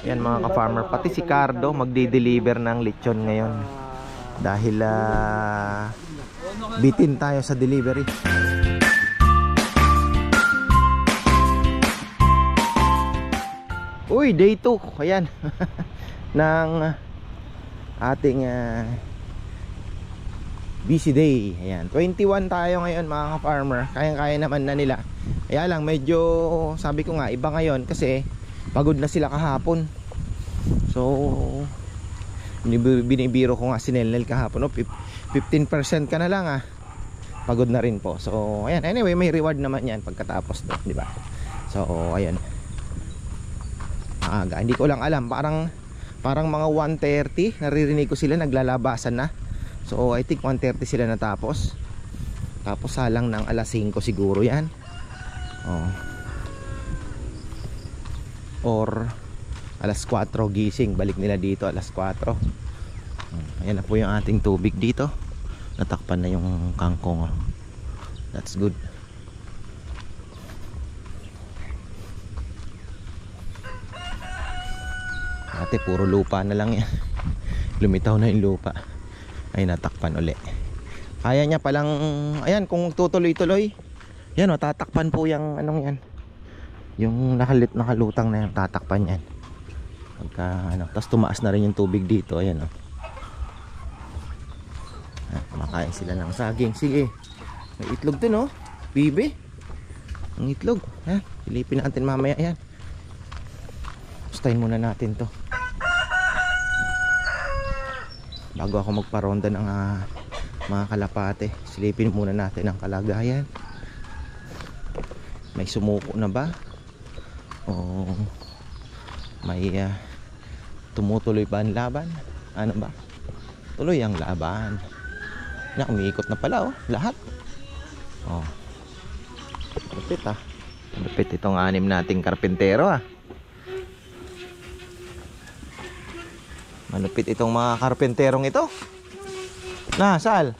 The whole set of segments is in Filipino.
Yan mga ka-farmer, pati si Cardo magdi-deliver ng lechon ngayon dahil bitin tayo sa delivery. Uy, day 2 ayan ng ating busy day. Ayan, 21 tayo ngayon mga ka-farmer. Kayang-kaya naman na nila. Kaya lang medyo sabi ko nga iba ngayon kasi pagod na sila kahapon. So binibiro ko nga si Nelnel kahapon, 15% ka na lang pagod na rin po. So ayan, anyway may reward naman yan pagkatapos doon, di ba? So ayan, maaga, hindi ko lang alam, parang mga 1:30 naririnig ko sila naglalabasan na. So I think 1:30 sila natapos. Tapos salang ng alas 5 siguro yan. Or alas 4 gising, balik nila dito alas 4. Ayan na po yung ating tubig dito. Natakpan na yung kangkong. That's good. Dati puro lupa na lang yan. Lumitaw na yung lupa. Ay natakpan uli. Kaya niya palang, ayan, kung tutuloy-tuloy, yan tatakpan po yung anong yan, yung nakalutang na yung tatakpan yan pagka tapos tumaas na rin yung tubig dito. Ayan kumakain sila ng saging. Sige, may itlog dun bibi, ang itlog silipin natin mamaya yan. Gustahin muna natin to bago ako magparonda ng mga kalapate. Silipin muna natin ang kalagayan. May sumuko na ba? O may tumutuloy ba ang laban? Ano ba? Tuloy ang laban. Umiikot na pala lahat. Lupit lupit itong 6 nating karpentero Malupit itong mga karpenterong ito. Sal?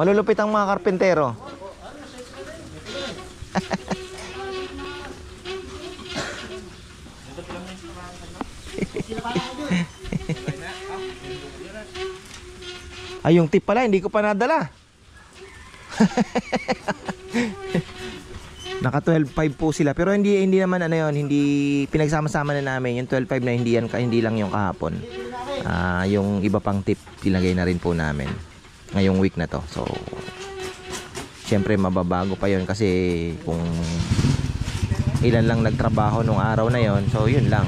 Malulupit ang mga karpentero. Ay, yung tip pala hindi ko pa nadala. Naka 12.5 po sila, pero hindi naman hindi pinagsama-sama na namin yung 12.5 na hindi lang yung kahapon. Yung iba pang tip ilagay na rin po namin ngayong week na to. So syempre mababago pa yon kasi kung ilan lang nagtrabaho nung araw na yon, so yun lang.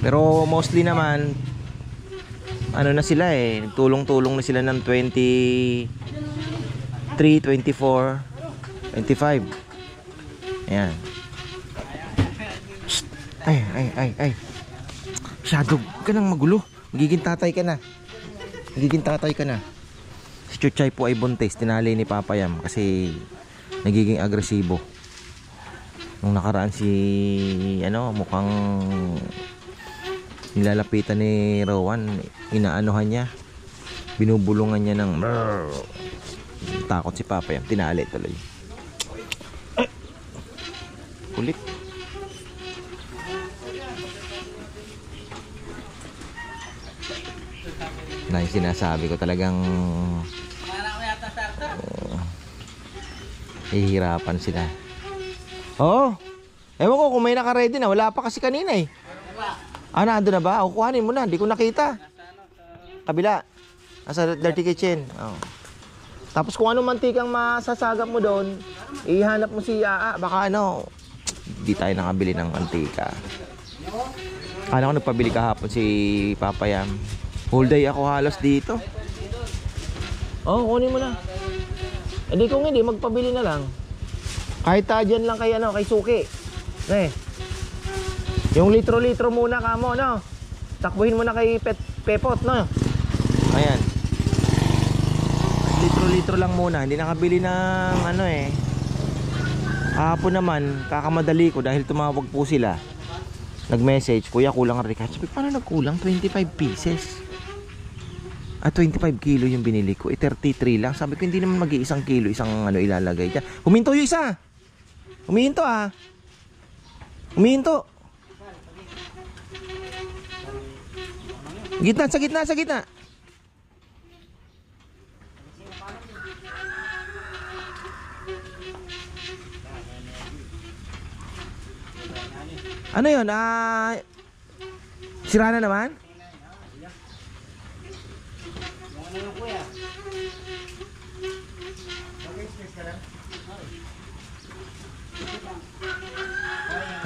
Pero mostly naman na sila tulong-tulong na sila ng 23, 24, 25. Ayan. Ay. Shadow ka nang magulo. Magiging tatay ka na. Si Chuchay po ay buntis. Tinali ni Papa Yam kasi nagiging agresibo. Nung nakaraan mukhang nilalapitan ni Rowan, inaanuhan niya, binubulungan niya ng takot si Papa Yam, tinali tuloy. Kulit. Na yung sinasabi ko talagang hihirapan sila. Ewan ko kung may naka-ready na. Wala pa kasi kanina nandun na ba? Kuhanin mo na, hindi ko nakita. Kabila, nasa dirty kitchen. Tapos kung anong mantikang masasagap mo doon, ihanap mo si Aa. Baka di tayo nakabili ng mantika. Ko nagpabili kahapon si Papa Yam. Whole day ako halos dito. Kunin mo na. Hindi kung hindi, magpabili na lang. Kahit dyan lang kay Suki. Yung litro-litro muna kamo, takbuhin mo na kay Pepot, Ayan. Litro-litro lang muna. Hindi nakabili ng Kahapon naman, kakamadali ko dahil tumawag po sila. Nag-message, kuya kulang ang recharge. Sabi, paano nagkulang? 25 pieces. 25 kilo yung binili ko. 33 lang. Sabi ko, hindi naman mag-iisang kilo, isang ano ilalagay dyan. Huminto yung isa. Huminto Huminto. Gitna, sa gitna, sa gitna. Ano yun? Sira na naman?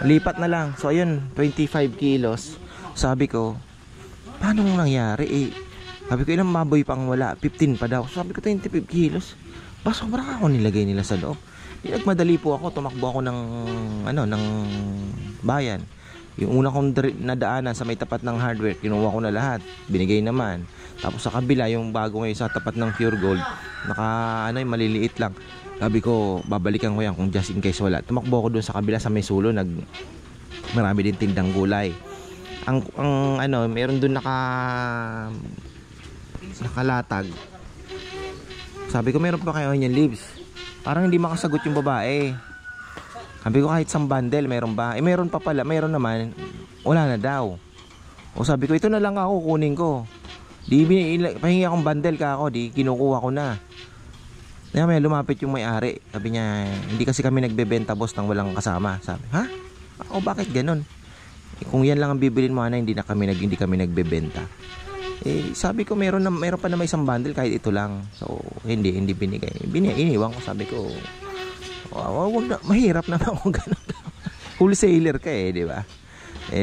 Lipat na lang. So ayun, 25 kilos. Sabi ko, paano nangyari? Sabi ko, ilang baboy pang wala? 15 pa daw. Sabi ko, 25 kilos. Ba, sobrang ako nilagay nila sa loob. Nagmadali po ako, tumakbo ako ng bayan. Yung una kong nadaanan sa may tapat ng hardware, kinuha ko na lahat. Binigay naman. Tapos sa kabila, yung bago ngayon sa tapat ng Pure Gold, maliliit lang. Sabi ko, babalikan ko yan kung just in case wala. Tumakbo ako doon sa kabila sa may sulo, marami din tindang gulay. Meron doon nakalatag. Sabi ko, meron pa kayo onion leaves? Parang hindi makasagot yung babae. Sabi ko, kahit isang bundle, meron ba? Meron pa pala, meron naman. Wala na daw. O sabi ko, ito na lang ako, kunin ko. Pahingi akong bundle ka ako, kinukuha ko na. Kaya may lumapit yung may-ari. Sabi niya, hindi kasi kami nagbebenta boss nang walang kasama. Sabi, ha? O bakit ganun? Kung yan lang ang bibilin mo, hindi kami nagbebenta. Sabi ko, meron pa na may isang bundle kahit ito lang. So, hindi binigay. Iniwan ko, sabi ko, wag na, mahirap naman kung ganun. Wholesaler ka di ba?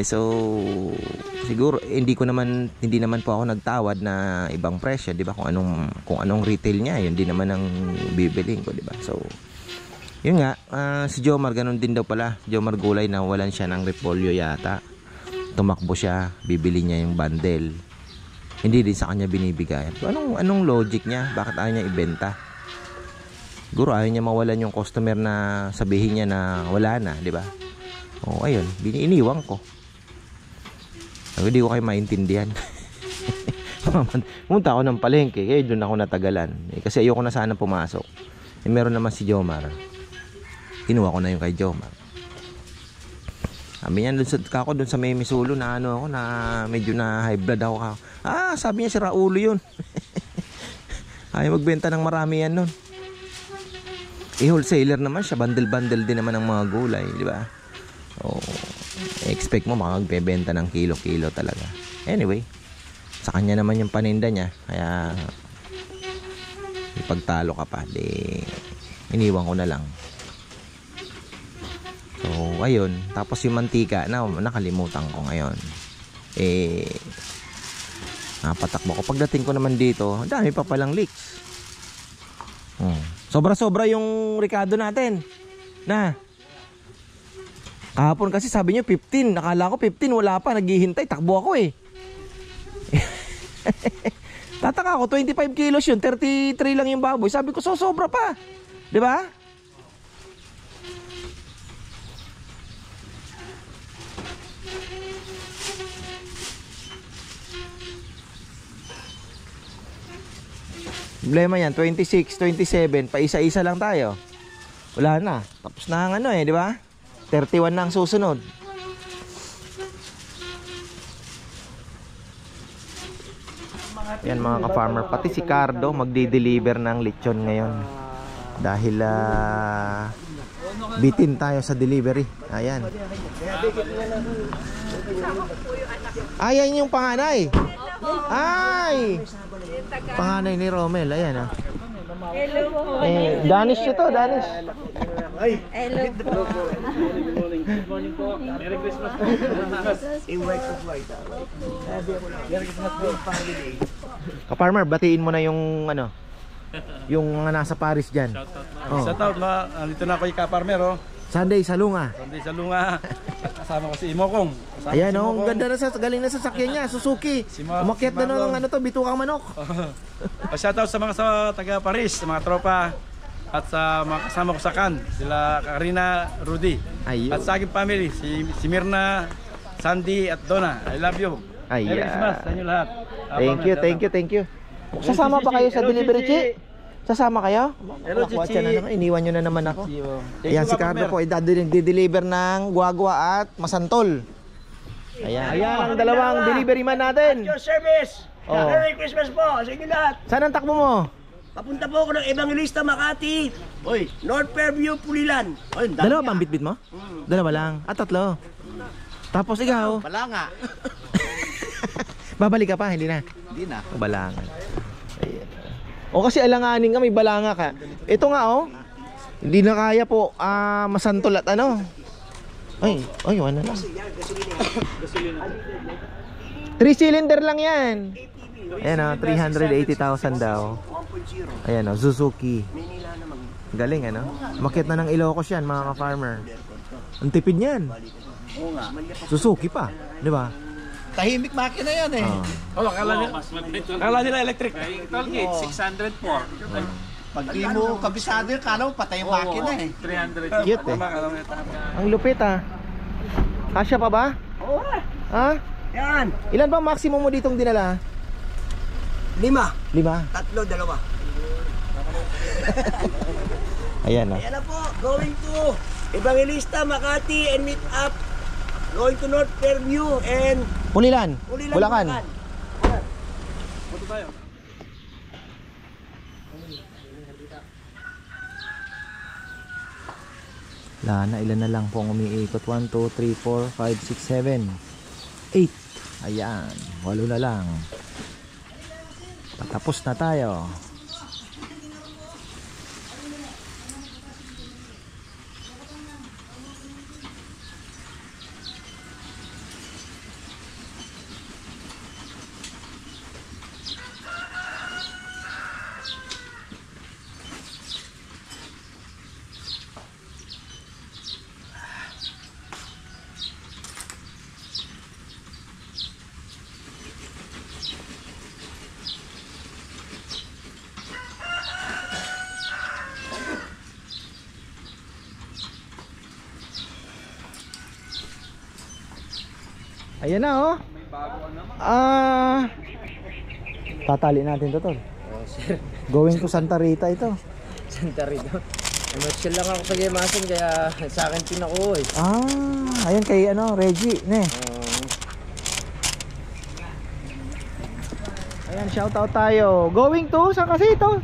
So, siguro hindi naman po ako nagtawad na ibang presyo, di ba? Kung anong retail niya, yun din naman ang bibilin ko, di ba? So, yun nga, si Jomar ganun din daw pala. Jomar Gulay, nawalan siya ng repolyo yata. Tumakbo siya, bibili niya yung bundle. Hindi din sa kanya binibigay. So, anong logic niya? Bakit ayaw niya ibenta? Siguro ayaw niya mawalan yung customer na sabihin niya na wala na, di ba? O ayun, iniwan ko. Hindi ko kayo maintindihan. Pumunta ako ng palengke, kaya doon ako natagalan. Kasi ayoko na sana pumasok. Meron naman si Jomar. Kinuha ko na yung kay Jomar. Sabi niya, doon sa may Misulo na ako, na medyo na high blood ako. Sabi niya si Raulo yun. Ayaw magbenta ng marami yan nun. Wholesaler naman siya, bundle-bundle din naman ng mga gulay, di ba? Expect mo makagbebenta ng kilo-kilo talaga. Anyway, sa kanya naman yung paninda niya, kaya ipagtalo ka pa, iniwan ko na lang. So ayun, tapos yung mantika nakalimutan ko ngayon. Napatakbo ko. Pagdating ko naman dito, dami pa palang leaks. Sobra-sobra yung Ricardo natin. Kahapon kasi sabi niyo 15. Nakala ko 15, wala pa. Naghihintay. Takbo ako Tataka ako, 25 kilos yun. 33 lang yung baboy. Sabi ko, sobra pa. Diba? Problema yan, 26, 27. Pa isa-isa lang tayo. Wala na. Tapos na ang di ba? 31 na ang susunod. Yan mga ka-farmer. Pati si Cardo magdi-deliver ng lechon ngayon. Dahil bitin tayo sa delivery. Ayan. Ayan yung panganay. Ay! Panganay ni Romel. Ayan Hello po. Danish ito, Danish. Hello po. Good morning po. Merry Christmas po. Merry Christmas po. Ka-farmer, batiin mo na yung yung mga nasa Paris dyan. Shout out dito na ako yung ka-farmer Sunday sa Lunga. Sunday sa Lunga. Kasama ko si Imokong. Ayan ang ganda na galing na sa sakyan niya, Suzuki. Umakyat na ng bitukang manok. Shout out sa mga taga Paris, sa mga tropa at sa mga kasama ko sa Cannes, sila Karina, Rudy. Ayun. At sa aking family, si Mirna, Sandy at Donna. I love you. Merry Christmas sa inyo lahat. Thank you. Sasama ba kayo sa Hello, delivery, Chi? Chichi. Sasama kayo? Hello, Nakuha Chichi. siya na naman. Iniwan nyo na naman ako. Thank Ayan, you, si Papa Carlo Mer. po ay dideliver ng guagua at masantol. Ayan. Ayan ang dalawang delivery man natin. Your service! Oh. Merry Christmas po sa inyo lahat! Saan ang takbo mo? Papunta po ako ng Evangelista Makati. Oy, North Fairview, Pulilan. Oy, Dalawa pang bitbit mo? Dalawa lang. At tatlo. Tapos ikaw? Wala nga. Babalik ka pa? Hindi na? Hindi na. O balangan. Ayan. O kasi alanganin ka, may balanga ka. Ito nga oh. Hindi na kaya po masantol at ano. Ay, ano lang. 3 cylinder lang yan. Ayan o, 380,000 daw. 1.0. Ayan o, Suzuki. Manila naman. Galing ano. Makit na ng Ilocos yan mga ka-farmer. Ang tipid niyan. Oo nga. Suzuki pa, di ba? Tahimik makina yan eh. Oh, akala nila electric. Tollgate, 604. Pag di mo kabisado yun, kala mo patay yung makina eh. 300. Cute eh. Ang lupit Kasya pa ba? Oo. Ha? Yan. Ilan ba maximum mo ditong dinala? 5. 5. 3, 2. Ayan o. Yan na po. Going to Evangelista Makati and meet up. Going to North Fairview and Pulilan. Pulilan, Bulacan. Punta tayo. Lana, ilan na lang po ang umiikot? 1, 2, 3, 4, 5, 6, 7 8. Ayan, 8 na lang. Patapos na tayo. Ayan na oh. Tatali natin to tol. Going to Santa Rita ito. Santa Rita. Emotional lang ako sa Gemasin kaya sa akin pinakuha eh. Ayan kay ano, Reggie, ne. Ayan, shout out tayo. Going to saan kasi ito?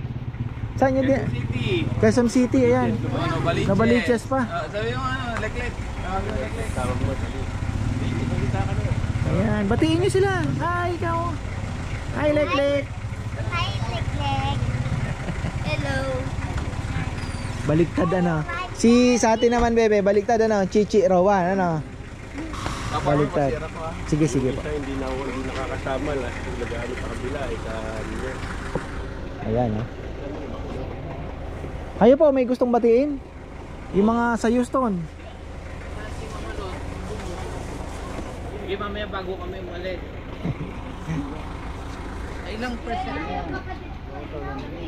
Saan yun din? City. Quezon City, ayan. Nabaliches. Nabaliches pa. Sabi mo ano, leklet. Tawag mo. Ayan, batiin nyo sila. Hi, ikaw. Hi, Leklek. Hi, Leklek. Hello. Baliktad ano. Si sa atin naman, bebe, baliktad ano. Chichi Rowan, ano. Baliktad. Sige, sige po. Hindi nakakasama lang. Nag-ano sa kabila sa Ayan, oh. Kayo po, may gustong batiin? Yung mga sa Houston. Sige mamaya bago kami umalis. Ay, ilang percent yan?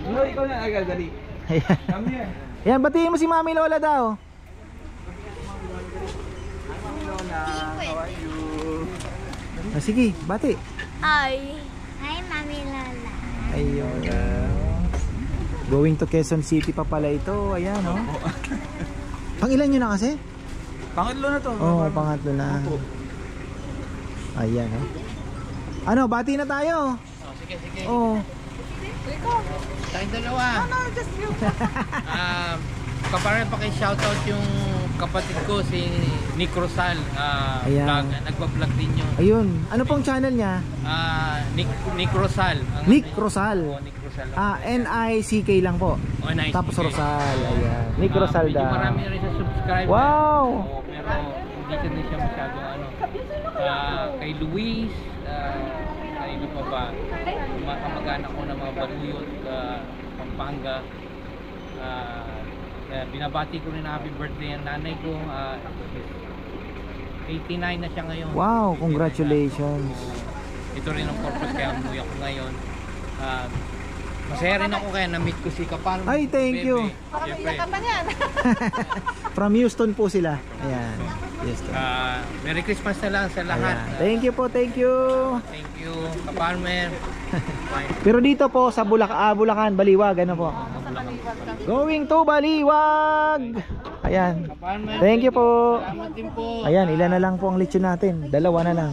No, ikaw na agad, dali. Ayan. Come here. Ayan, batiin mo si Mami Lola daw. Sige, bati. Hi. Hi, Mami Lola. Ayun. Going to Quezon City pa pala ito. Ayan, oh. Pang ilan nyo na kasi? Pangatlo na to. Oo, pangatlo na. Ayan, oh. Ano, bati na tayo. Sige, sige. Oo. Tayong dalawa. Kaparang paki-shoutout yung kapatid ko si Nick Rosal. Ayan. Vlog. Nagpa-vlog din yung Ayun. Ano pong channel niya? Nick Rosal. Nick Rosal. Nick Rosal. N-I-C-K lang po. Oh, nice. Tapos Okay. Rosal. Ayan. Nick Rosal Medyo daw. marami na rin sa subscriber. Wow! Oo, pero hindi ko din siya masyadong ano. Kay Luis, kay ano pa ba, mga kamag-anak ko na mga Baluyot, Pampanga. Binabati ko rin na happy birthday ang nanay ko. 89 na siya ngayon. Wow, congratulations. Ito rin ang purpose kaya umuwi ako ngayon. Masaya rin ako kaya na-meet ko si Kapal. Ay, thank you. Siyempre. From Houston po sila. Ayan. Yes, sir. Merry Christmas na lang sa lahat. Ayan. Thank you po, thank you. Thank you, Kaparmer. Pero dito po sa Bulacan, Baliwag, ano po? Going to Baliwag. Ayan. Kaparmer, Thank you po. salamat din po. Ayan, ilan na lang po ang lechon natin? Dalawa na lang.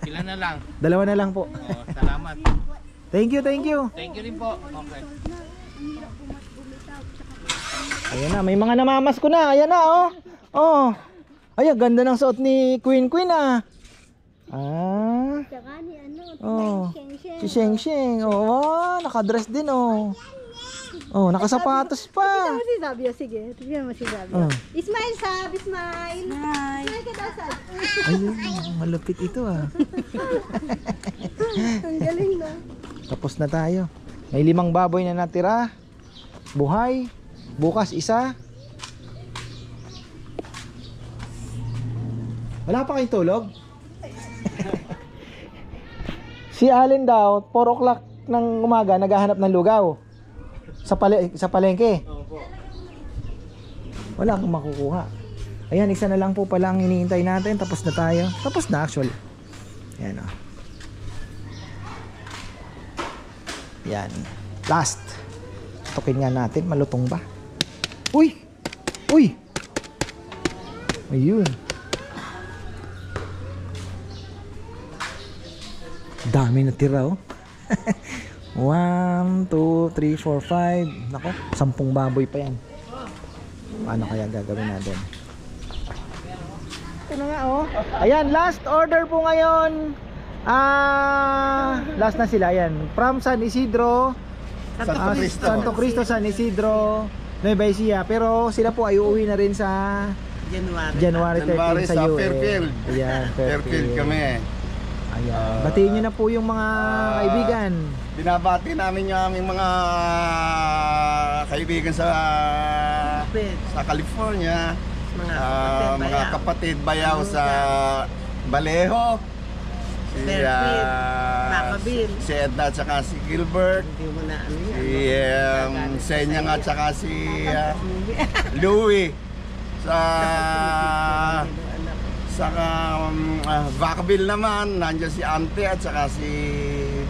Ilan na lang. Dalawa na lang po. Oh, salamat. Thank you, thank you. Thank you rin po. Okay. Ayan na, may mga namamas ko na. Ayan na, oh. Oh. Ay, ang ganda ng suot ni Queen ah. Ah. Tsaka ni ano, Oh. Sheng Sheng. Si Sheng Sheng. Oh, nakadress din, oh. Oh, nakasapatos pa. Ano si Sabio? Sige, tignan mo si Sabio. Oh. Smile, Sab, smile. Hi. Smile ka daw, Sab. Ayun, malupit ito, ah. Ang galing na. Tapos na tayo. May 5 baboy na natira. Buhay. Bukas isa. Wala pa kayong tulog? Si Allen daw, 4 o'clock ng umaga, naghahanap ng lugaw. Sa palengke. Wala kang makukuha. Ayan, isa na lang po pala ang hinihintay natin. Tapos na tayo. Tapos na actually. Ayan, oh. Yan. Last. Tukin nga natin. Malutong ba? Uy! Uy! Ayun. Dami na tira, oh. 1, 2, 3, 4, 5. Nako, 10 baboy pa yan. Paano kaya gagawin natin? Ito na nga, oh. Ayan, last order po ngayon. Last na sila, ayan. From San Isidro, Santo Cristo, San Isidro, Nueva Ecija. Pero sila po ay uuwi na rin sa January 13 sa US. Fairfield. Ayan, Fairfield kami. Ayan. Batiin nyo na po yung mga kaibigan. Binabati namin yung aming mga kaibigan sa California. Mga kapatid bayaw sa Vallejo. Si Edna at saka si Gilbert. Si Senya at saka si Louie. Saka Vacaville naman, nandiyan si Ante at saka si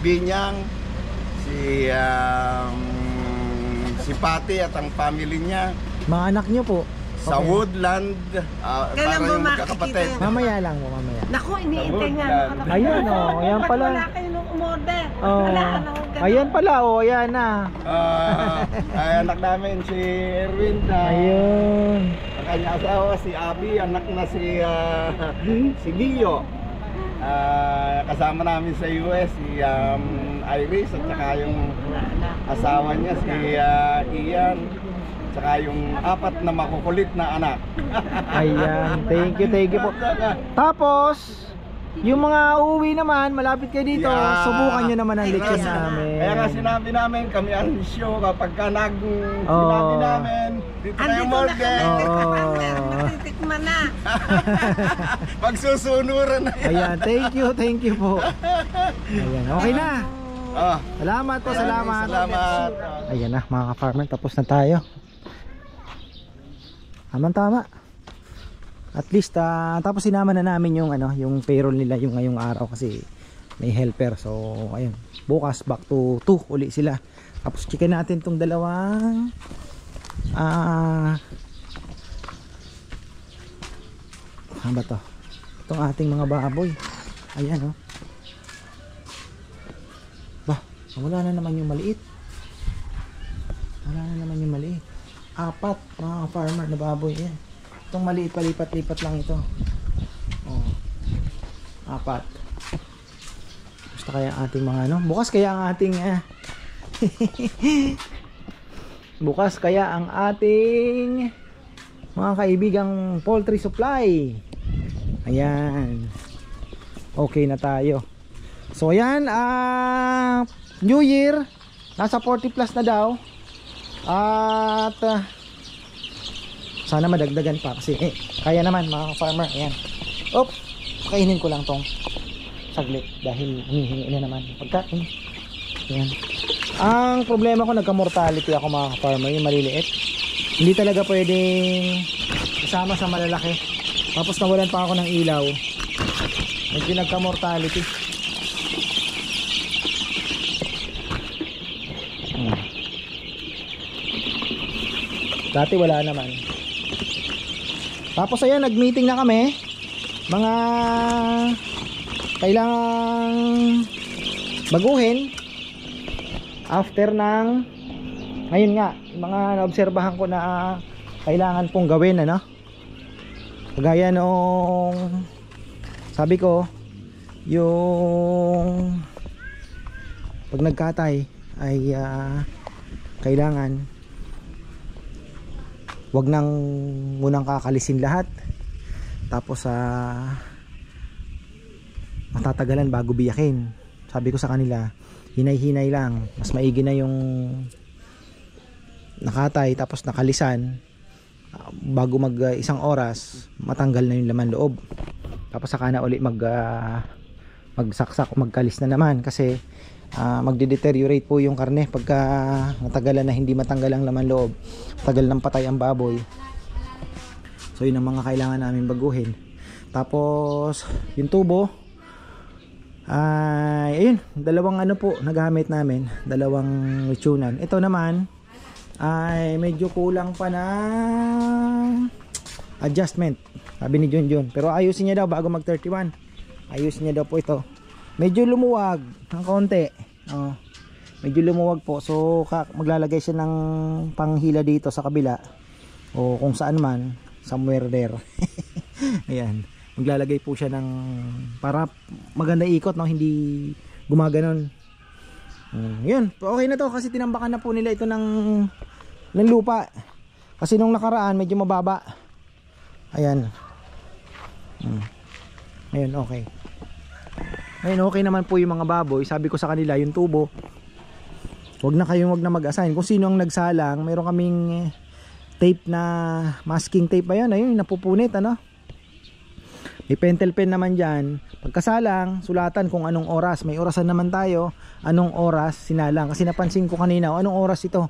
Binyang, si Pati at ang family niya. Mga anak nyo po. Sa Woodland, para yung magkakapatid. Mamaya lang, mamaya. Naku, iniintay nga. Ayan, oh, ayan pala. Wala kayo nung umorder. Oh. Wala ka nang ganun. Ayan pala, oh, ayan na. Ay, anak namin si Erwin. Ayun. Ang kanya asawa si Abby, anak na si Gio. Kasama namin sa US si Iris at saka yung asawa niya si Ian. Saka yung 4 na makukulit na anak. Ayan, thank you po. Tapos, yung mga uuwi naman, malapit kayo dito, Yeah. subukan nyo naman ang lechon namin. Kaya nga sinabi namin, kami ang show kapag ka sinabi namin, dito na yung Andito na order. kami. Natitikman na. Magsusunuran na yan. Ayan, thank you po. Ayan, okay na. Salamat po, salamat. Salamat. Ayan na, mga ka-farmer, tapos na tayo. Tama. At least tapos sinama na namin yung yung payroll nila yung ngayong araw kasi may helper. So ayun, bukas back to 2 uli sila. Tapos checkin natin tong dalawang ano ba to? Itong ating mga baboy. Ayan, oh. Bah, wala na naman yung maliit. 4 mga farmer na baboy yan. Itong maliit palipat-lipat lang ito. Oh. 4. Basta kaya ang ating mga bukas kaya ang ating bukas kaya ang ating mga kaibigang poultry supply. Ayan. Okay na tayo. So ayan, New Year nasa 40 plus na daw. At sana madagdagan pa kasi kaya naman mga farmer. Ayan. Oops, pakainin ko lang tong saglit dahil humihingi na naman pagkain. Ayan. Ang problema ko, nagka-mortality ako mga farmer, yung maliliit. Hindi talaga pwedeng isama sa malalaki Tapos nawalan pa ako ng ilaw. Medyo nagka-mortality. Dati wala naman. Tapos ayan, nag-meeting na kami. Mga kailangang baguhin after ng ngayon nga, mga naobserbahan ko na kailangan pong gawin, ano? Kagaya nung sabi ko, yung pag nagkatay ay kailangan wag nang munang kakalisin lahat. Tapos matatagalan bago biyakin. Sabi ko sa kanila, hinay-hinay lang. Mas maigi na yung nakatay tapos nakalisan bago mag isang oras matanggal na yung laman loob. Tapos saka na uli magsaksak o magkalis na naman kasi magde-deteriorate po yung karne pagka matagalan na hindi matanggal ang laman loob. Tagal ng patay ang baboy. So yun ang mga kailangan namin baguhin. Tapos yung tubo ay ayun, dalawang ano po nagamit namin, dalawang lechonan. Ito naman ay medyo kulang pa na adjustment, sabi ni Junjun, pero ayusin niya daw bago mag 31. Ayusin niya daw po ito. Medyo lumuwag ng konti. Medyo lumuwag po. So maglalagay siya ng panghila dito sa kabila o kung saan man, somewhere there. Ayan, maglalagay po siya ng para maganda ikot, no? Hindi gumaganon. Yun, okay na to kasi tinambakan na po nila ito ng lupa. Kasi nung nakaraan medyo mababa. Ayan. Ayun, okay. Ayun, okay naman po yung mga baboy. Sabi ko sa kanila, yung tubo, wag na mag-assign. Kung sino ang nagsalang, meron kaming tape na masking tape. Ayan, ayun, napupunit, ano? May pentel pen naman dyan. Pagkasalang, sulatan kung anong oras. May orasan naman tayo, anong oras sinalang. Kasi napansin ko kanina, anong oras ito.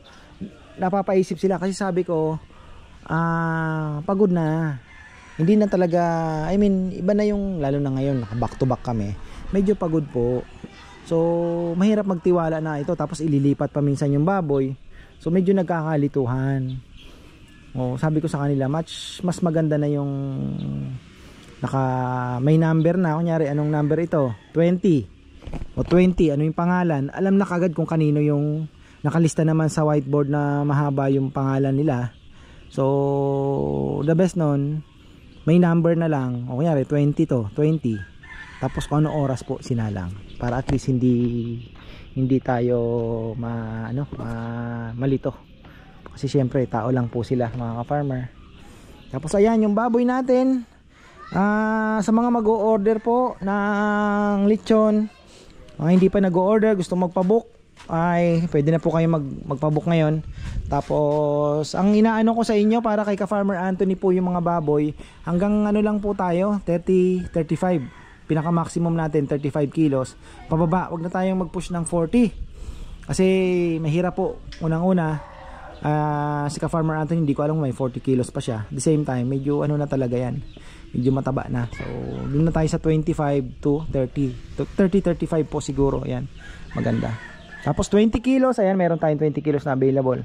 Napapaisip sila kasi sabi ko, pagod na. Hindi na talaga, I mean, iba na yung, lalo na ngayon, back to back kami. Medyo pagod po. So, mahirap magtiwala na ito. Tapos ililipat pa minsan yung baboy. So, medyo nagkakalituhan. Sabi ko sa kanila, mas maganda na yung may number na. Kunyari, anong number ito? 20 o 20, ano yung pangalan? Alam na kagad kung kanino yung nakalista naman sa whiteboard na mahaba yung pangalan nila. So the best nun, may number na lang. O kunyari 20 to, 20. Tapos kung ano oras po sinalang, para at least hindi tayo malito. Kasi syempre tao lang po sila, mga ka-farmer. Tapos ayan yung baboy natin. Sa mga mag-o-order po ng lechon, hindi pa nag-o-order, gusto magpabook, ay pwede na po kayo magpabook ngayon. Tapos ang inaano ko sa inyo para kay ka-Farmer Anthony po yung mga baboy, hanggang ano lang po tayo, 30, 35, pinaka maximum natin 35 kilos pababa. Wag na tayong mag-push ng 40 kasi mahirap po. Unang-una, si ka-Farmer Anthony, hindi ko alam may 40 kilos pa siya. At the same time, medyo ano na talaga yan, medyo mataba na. So doon na tayo sa 25 to 30, 35 po siguro. Ayan, maganda. Tapos 20 kilos, ayan, meron tayong 20 kilos na available.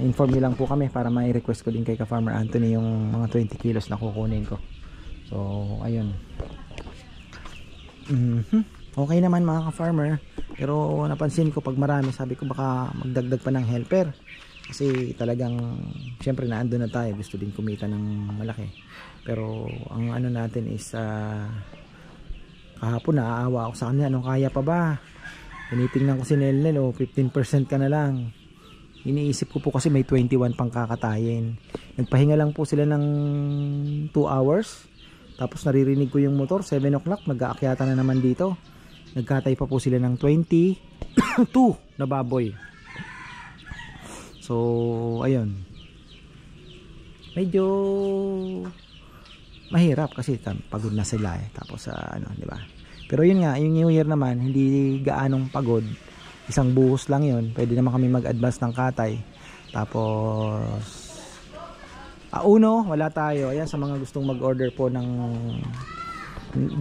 Inform nyo lang po kami para may request ko din kay ka-Farmer Anthony yung mga 20 kilos na kukunin ko. So ayun. Okay naman mga ka-farmer, pero napansin ko pag marami, sabi ko baka magdagdag pa ng helper. Kasi talagang syempre naandun na tayo, gusto din kumita ng malaki. Pero ang ano natin is kahapon naaawa ako sa kanya, anong kaya pa ba? Tinitingnan ko si Nelnel, 15% ka na lang. Iniisip ko po kasi may 21 pang kakatayin. Nagpahinga lang po sila ng 2 hours. Tapos naririnig ko yung motor, 7 o'clock, mag-aakyata na naman dito. Nagkatay pa po sila ng 22 na baboy. So, ayun. Medyo mahirap kasi pagod na sila eh. Tapos ano, di ba? Pero yun nga, yung New Year naman, hindi gaanong pagod. Isang buhos lang yun. Pwede naman kami mag-advance ng katay. Tapos Uno, wala tayo. Ayan, sa mga gustong mag-order po ng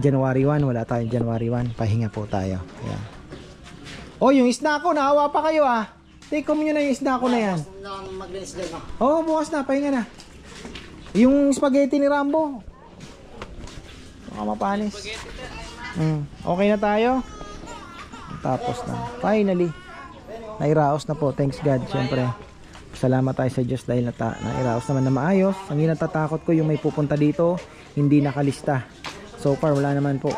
January 1, wala tayo January 1. Pahinga po tayo. Ayan. Oh, yung isda ko, naawa pa kayo ah. Take home nyo na yung isda ko na yan. Oo, bukas na, pahinga na. Yung spaghetti ni Rambo. Baka mapanis. Okay na tayo. Tapos na. Finally. Nairaos na po. Thanks God, syempre. Salamat tayo sa Diyos dahil nairaos naman na maayos. Ang natatakot ko yung may pupunta dito, hindi nakalista. So far, wala naman po.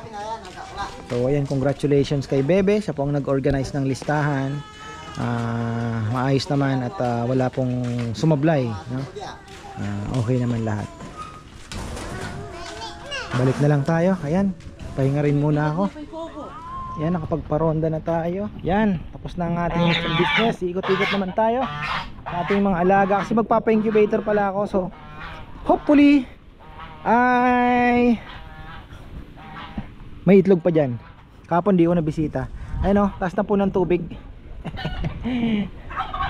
So ayan, congratulations kay Bebe. Siya po ang nag-organize ng listahan. Maayos naman at wala pong sumablay, no? Okay naman lahat. Balik na lang tayo. Ayan, pahinga rin muna ako. Ayan, nakapagparonda na tayo. Ayan, tapos na ang ating business. Ikot-ikot naman tayo ating mga alaga kasi magpapa-incubator pala ako. So hopefully ay may itlog pa dyan. Kapon di ko na bisita. Ayun o, taas na po ng tubig.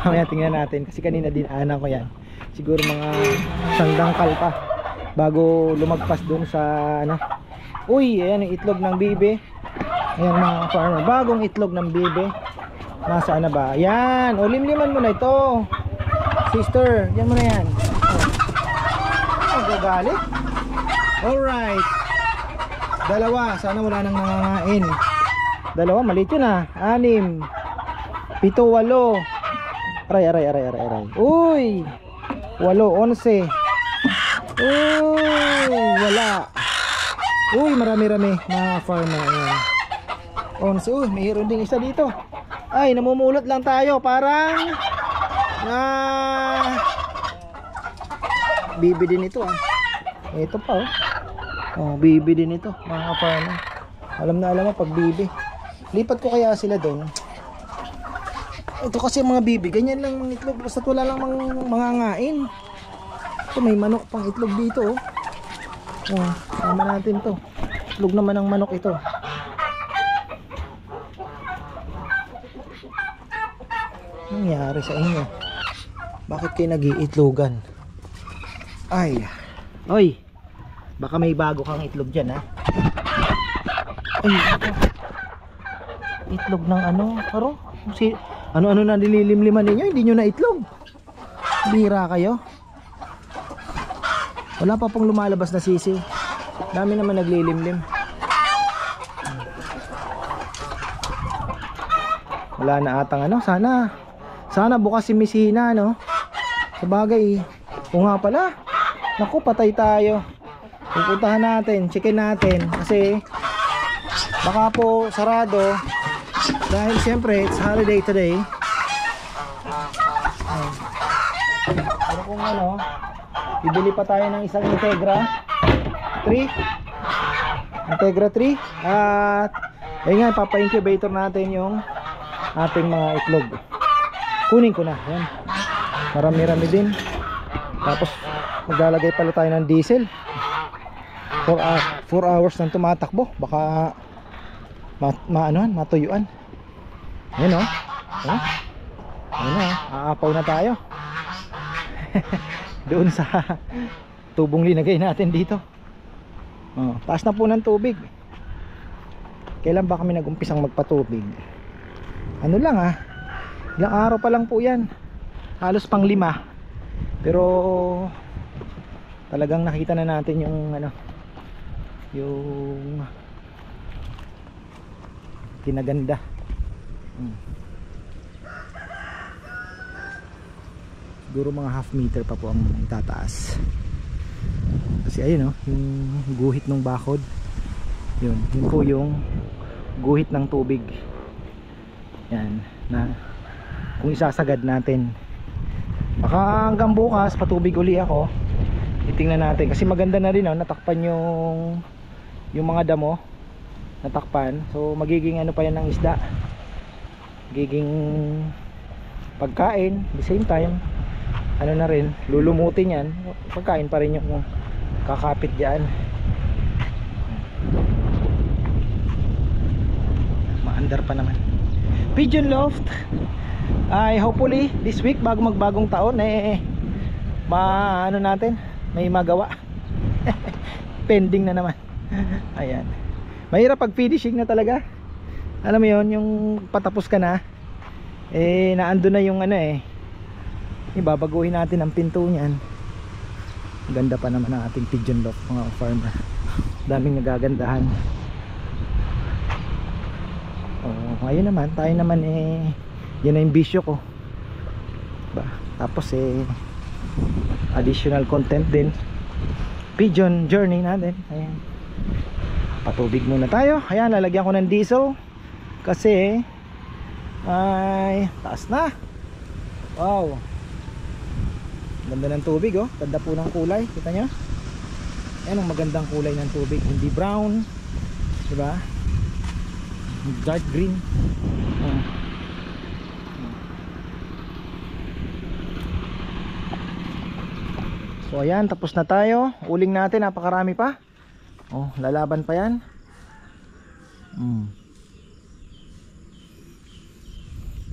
Mamaya tingnan natin kasi kanina din ana ko yan. Siguro mga sandangkal pa bago lumagpas dun sa ano. Uy, ayan yung itlog ng bibe. Ayan mga farmer, bagong itlog ng bibe. Nasaan na ba? Ayan, o limliman mo na ito. Sister, yan mo na yan. Oh, gagalit. Alright. Dalawa, sana wala nang nangangain. Dalawa, maliit yun ah. 6, 7, 8. Aray. Uy, 8, 11. Uy, wala. Uy, marami-rami mga farmer. Ayan. 11, uy, mayroon ding isa dito. Ay, namumulot lang tayo. Parang bibi din ito ah. Ito pa oh. Oh, bibi din ito mga farmer. Alam mo pag bibi. Lipat ko kaya sila doon. Ito kasi mga bibi, ganyan lang mga itlog. Basta wala lang mga ngain. Ito may manok pang itlog dito oh. Oh, sama natin to. Itlog naman ng manok ito. Nangyari sa inyo? Bakit kayo nag-iitlogan? Ay. Oy. Baka may bago kang itlog dyan ha. Ay. Itlog ng ano? Karo? Ano-ano na nililimliman ninyo? Hindi nyo na itlog. Bira kayo. Wala pa pong lumalabas na sisi. Dami naman naglilimlim. Wala na atang ano. Sana bukas si Miss Hina, no? Sabagay, o nga pala. Naku, patay tayo. Pupuntahan natin, checkin natin. Kasi, baka po sarado. Dahil siyempre, it's holiday today. Pero kung ano, bibili pa tayo ng isang Integra 3. At, ayun nga, papa-incubator natin yung ating mga itlog. Kunin ko na. Ayan. Marami-rami din. Tapos maglalagay pala tayo ng diesel. 4 hours nang tumatakbo. Baka matuyuan. Ayan o. Ayan o. Aapaw na tayo. Doon sa tubong linagay natin dito. Taas na po ng tubig. Kailan ba kami nag-umpisang magpatubig? Ano lang ilang araw pa lang po yan. Halos pang 5. Pero talagang nakita na natin yung yung kinaganda. Siguro mga half meter pa po ang itataas. Kasi ayun yung guhit ng bakod. Yun po yung guhit ng tubig. Yan na kung isasagad natin. Baka hanggang bukas patubig uli ako. Titingnan natin kasi maganda na rin natakpan yung mga damo. Natakpan. So magiging ano pa yan ng isda. Magiging pagkain. At the same time ano na rin, lulumutin yan. Pagkain pa rin yung kakapit diyan. Maandar pa naman. Pigeon Loft ay hopefully this week bago magbagong taon ano natin may magawa. Pending na naman. Ayan. Mahirap pag finishing na talaga. Alam mo yon, yung patapos ka na, eh naando na yung ano eh, ibabaguhin natin ang pinto niyan. Ganda pa naman ang ating pigeon loft mga farmer. Daming nagagandahan. Oh, ayun naman, tayo naman eh, yun na yung bisyo ko. Diba? Tapos eh additional content din, pigeon journey natin. Ayan. Patubig muna tayo. Ayan, lalagyan ko ng diesel kasi ay taas na. Wow, ganda ng tubig oh. Ganda po ng kulay, kita nyo? Ayan ang magandang kulay ng tubig, hindi brown, diba? Dark green. So ayan, tapos na tayo. Uling natin, napakarami pa. Oh, lalaban pa yan.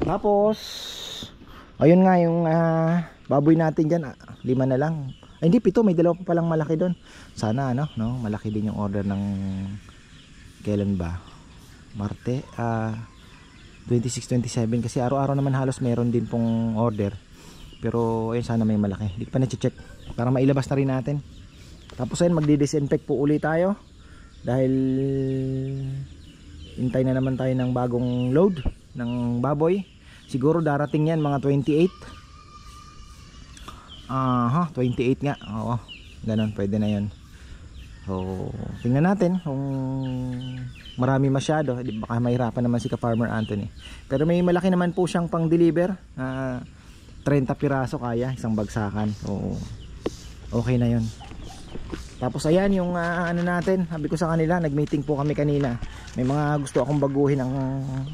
Tapos ayun nga yung baboy natin dyan, 5 na lang. Ay hindi, 7, may 2 pa palang malaki doon. Sana ano, no? Malaki din yung order ng kailan ba? Marte, 26, 27 kasi araw-araw naman halos meron din pong order. Pero ayun, sana may malaki. Hindi pa na-check para mailabas na rin natin. Tapos ayun, magdi-disinfect po uli tayo dahil hintay na naman tayo ng bagong load ng baboy. Siguro darating yan mga 28. 28 nga. Oo, ganun, pwede na yun. So tingnan natin kung marami masyado. Baka mahirapan naman si ka-Farmer Anthony. Pero may malaki naman po siyang pang deliver, 30 piraso kaya, isang bagsakan. So okay na yun. Tapos ayan yung ano natin, sabi ko sa kanila, nag-meeting po kami kanina. May mga gusto akong baguhin ng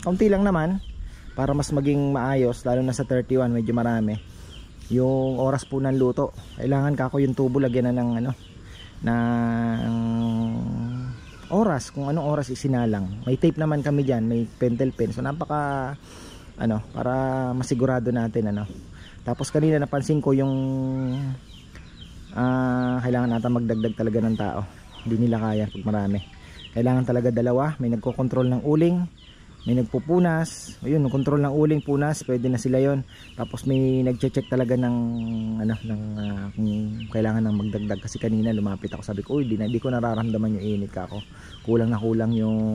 kaunti lang naman para mas maging maayos, lalo na sa 31 medyo marami. Yung oras po ng luto, kailangan kako yung tubo lagyan na ng ano, ng oras, kung anong oras isinalang. May tape naman kami diyan, may pentel pen. So napaka ano, para masigurado natin ano. Tapos kanina napansin ko yung kailangan nata magdagdag talaga ng tao. Hindi nila kaya pag marami. Kailangan talaga 2, may nagko-control ng uling, may nagpupunas. Ayun, yung control ng uling, punas, pwede na sila yon. Tapos may nagche-check talaga ng ano, ng kung kailangan ng magdagdag. Kasi kanina lumapit ako, sabi ko, uy, di ko nararamdaman yung init ka ako. Kulang na kulang yung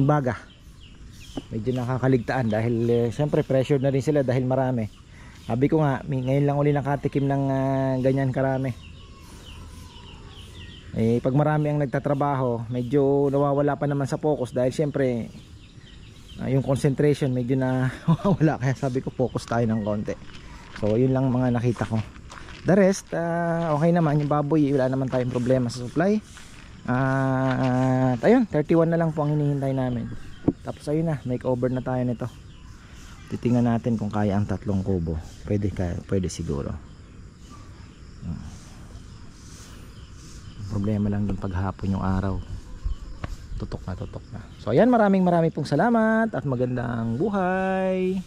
baga. Medyo nakakaligtaan dahil siyempre pressured na rin sila dahil marami. Sabi ko nga, ngayon lang uli nakatikim ng ganyan karami. Eh pag marami ang nagtatrabaho, medyo nawawala pa naman sa focus dahil siyempre yung concentration medyo na wala, kaya sabi ko focus tayo ng konti. So yun lang mga nakita ko. The rest okay naman, yung baboy wala naman tayong problema sa supply. At ayun, 31 na lang po ang hinihintay namin. Tapos ayun na, makeover na tayo nito. Titingnan natin kung kaya ang 3 kubo. Pwede siguro. Problema lang dun paghapon yung araw. Tutok na. So ayan, maraming pong salamat at magandang buhay.